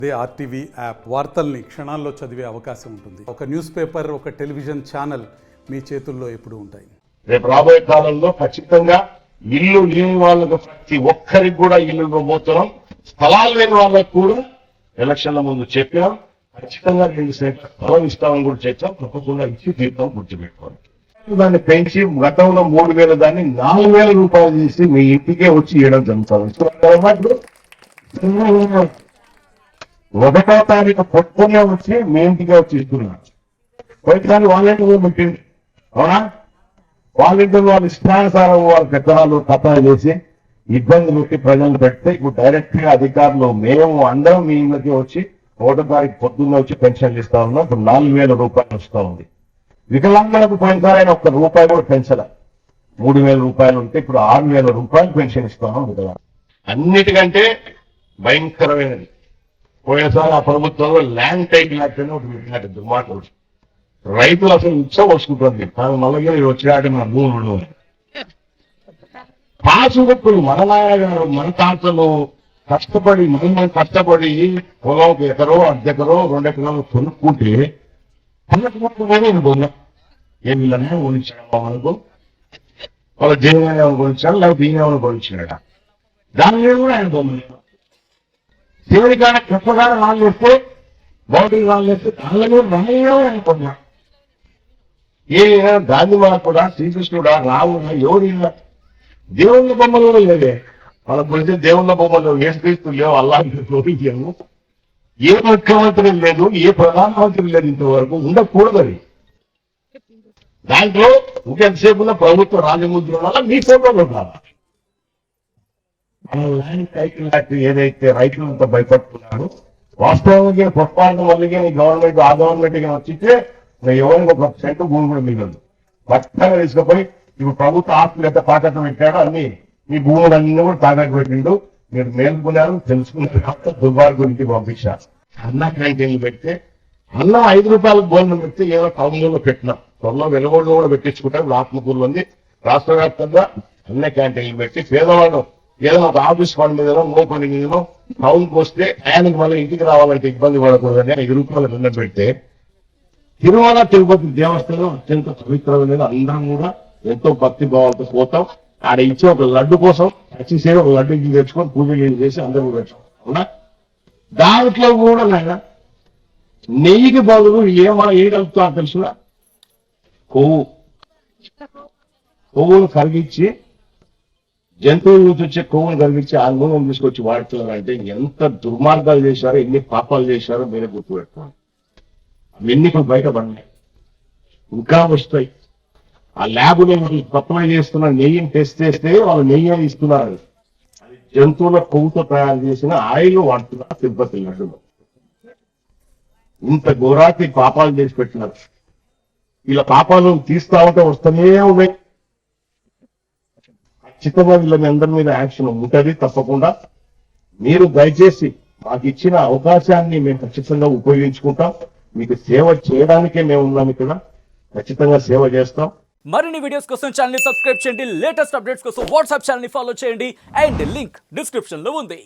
అదే RTV app వార్తల్ని క్షణాల్లో చదివే అవకాశం ఉంటుంది. ఒక న్యూస్ పేపర్, ఒక టెలివిజన్ ఛానల్ మీ చేతుల్లో ఎప్పుడూ ఉంటాయి. రేపు రాబోయే కాలంలో ఖచ్చితంగా ఇల్లు లేని వాళ్ళకు ప్రతి ఒక్కరికి కూడా ఇల్లు ఇవ్వబోతున్నాం. స్థలాలు లేని వాళ్ళకు కూడా ఎలక్షన్ల ముందు చెప్పాం. ఖచ్చితంగా 2 సెంట్ల స్థలం ఇస్తామని కూడా చెప్పాం. తప్పకుండా ఇచ్చి తీర్థం గుర్తుపెట్టుకోండి. దాన్ని పెంచి గతంలో 3,000 దాన్ని 4,000 రూపాయలు చేసి మీ ఇంటికే వచ్చి ఇవ్వడం జరుగుతుంది. 1వ తారీఖు పొట్టుకునే వచ్చి మీ ఇంటికే వచ్చి ఇస్తున్నారు. పోయిన వాలంటీర్లు పెట్టింది, అవునా? వాలంటీర్లు వాళ్ళు ఇష్టానుసారం వాళ్ళ పెద్దవాళ్ళు కథాలు చేసి ఇబ్బంది పెట్టి ప్రజలు పెడితే ఇప్పుడు డైరెక్ట్ గా అధికారులు మేము అందరం మీ ఇంట్లోకి వచ్చి 1వ తారీఖు పొద్దున్న వచ్చి పెన్షన్లు ఇస్తా ఉన్నాం. ఇప్పుడు 4,000 రూపాయలు వస్తూ ఉంది. వికలాంగులకు పోయినసారైనా ఒక్క రూపాయి కూడా పెంచలే. 3,000 రూపాయలు ఉంటే ఇప్పుడు 6,000 రూపాయలు పెన్షన్ ఇస్తున్నాం వికలాంగులు. అన్నిటికంటే భయంకరమైనది పోయినసారి ఆ ప్రభుత్వంలో ల్యాండ్ టైటిల్ యాక్ట్ అని ఒకటి పెట్టినట్టు దుర్మార్గం. రైతులు అసలు ఉత్సవం వస్తుంటుంది. కానీ మళ్ళీ వచ్చినట్టు మన భూములు పాసుబుక్కులు మన నాయగారు మన తాతలు కష్టపడి మనం కష్టపడి పొలంకి ఎకరో 1/2 ఎకరాలు కొనుక్కుంటే నేను బొమ్మ ఏ వీళ్ళనే కొనిచ్చాడు మనకు, వాళ్ళ జీవనాన్ని కొనిచ్చాడు, లేకపోతే ఈయన కొనిచ్చినాడు. దాని మీద కూడా ఆయన బొమ్మ దేవుడికాడ కృపగానే రాళ్ళు వేస్తే బౌండరీ రాళ్ళు వేస్తే దానిలో కూడా రాయో అనుకున్నా. ఏ గాంధీ కూడా శ్రీకృష్ణుడా రావుడా ఎవరు దేవుళ్ళ బొమ్మలు కూడా లేవే. వాళ్ళ గురించి దేవుళ్ళ బొమ్మలు ఏసుక్రీస్తు లేవు, అల్లాహ్ ఏ ముఖ్యమంత్రి లేదు, ఏ ప్రధానమంత్రి లేదు, ఇంతవరకు ఉండకూడదని. దాంట్లో ఇంకెంతసేపు ఉన్న ప్రభుత్వ రాజముద్ర వల్ల మీ ఫోటోలు ఉండాలి. ల్యాండ్ టైటిల్ యాక్ట్ ఏదైతే రైతులంతా భయపడుతున్నారో వాస్తవానికి పొరపాటు వల్లగే గవర్నమెంట్ ఆ గవర్నమెంట్ వచ్చితే ఎవరికి 1 సెంటు భూమి కూడా మిగలదు. ఖచ్చితంగా తీసుకుపోయి ఇప్పుడు ప్రభుత్వ ఆస్తులు ఎంత తాకట్టు పెట్టాడో అన్ని మీ భూములు అన్ని కూడా తాకట్టు పెట్టిండు. మీరు మేల్కొన్నారు, తెలుసుకున్న దుర్మార్గునికి పంపించారు. అన్న క్యాంటీన్లు పెడితే అన్నం 5 రూపాయలకు భోజనం పెడితే ఏదో టౌన్లో పెట్టినాం. త్వరలో వెలుగోళ్ళు కూడా పెట్టించుకుంటారు. ఆత్మకూరులో ఉంది. రాష్ట్ర వ్యాప్తంగా అన్న క్యాంటీన్లు పెట్టి పేదవాళ్ళు ఏదో ఒక ఆఫీస్ ఫండ్ మీదనో నో పని మీదనో టౌన్కి వస్తే ఆయనకి మళ్ళీ ఇంటికి రావాలంటే ఇబ్బంది పడకూడదని 5 రూపాయలు రుణ పెడితే తిరుమల తిరుపతి దేవస్థానం అత్యంత పవిత్రమైనది. అందరం కూడా ఎంతో భక్తి భావంతో పోతాం. ఆడ ఇచ్చి ఒక లడ్డు కోసం వచ్చేసే ఒక లడ్డు ఇంటికి తెచ్చుకొని పూజలు చేసి అందరూ పెట్టాం. అవునా? దాంట్లో కూడా నాయన నెయ్యికి బదులు ఏ కలుపుతా తెలుసుగా కొవ్వును కరిగించి జంతువుల నుంచి వచ్చే కొవ్వును కరిగించి ఆ నూనెను తీసుకొచ్చి వాడుతున్నారంటే ఎంత దుర్మార్గాలు చేశారో, ఎన్ని పాపాలు చేశారో మీరే గుర్తుపెట్టుకోండి. అవన్నీ ఇప్పుడు బయటపడినాయి, ఇంకా వస్తాయి. ఆ ల్యాబ్లో సప్లై చేస్తున్న నెయ్యిని టెస్ట్ చేస్తే వాళ్ళు నెయ్యి ఇస్తున్నారు. అది జంతువుల కొవ్వుతో తయారు చేసిన ఆయిల్ వాడుతున్నారు తిరుపతి లడ్డులో. ఇంత ఘోరాతి పాపాలు చేసి పెట్టినారు. ఇలా పాపాలు తీస్తా ఉంటే వస్తూనే ఉన్నాయి. ఖచ్చితంగా వీళ్ళ మీ అందరి మీద యాక్షన్ ఉంటుంది తప్పకుండా. మీరు దయచేసి మాకు ఇచ్చిన అవకాశాన్ని మేము ఖచ్చితంగా ఉపయోగించుకుంటాం. మీకు సేవ చేయడానికే మేము ఉన్నాం ఇక్కడ. ఖచ్చితంగా సేవ చేస్తాం. మరిన్ని వీడియోస్ కోసం ఛానల్ ని సబ్స్క్రైబ్ చేయండి. లేటెస్ట్ అప్డేట్స్ కోసం వాట్సాప్ ఛానల్ ని ఫాలో చేయండి. అండ్ లింక్ డిస్క్రిప్షన్ లో ఉంది.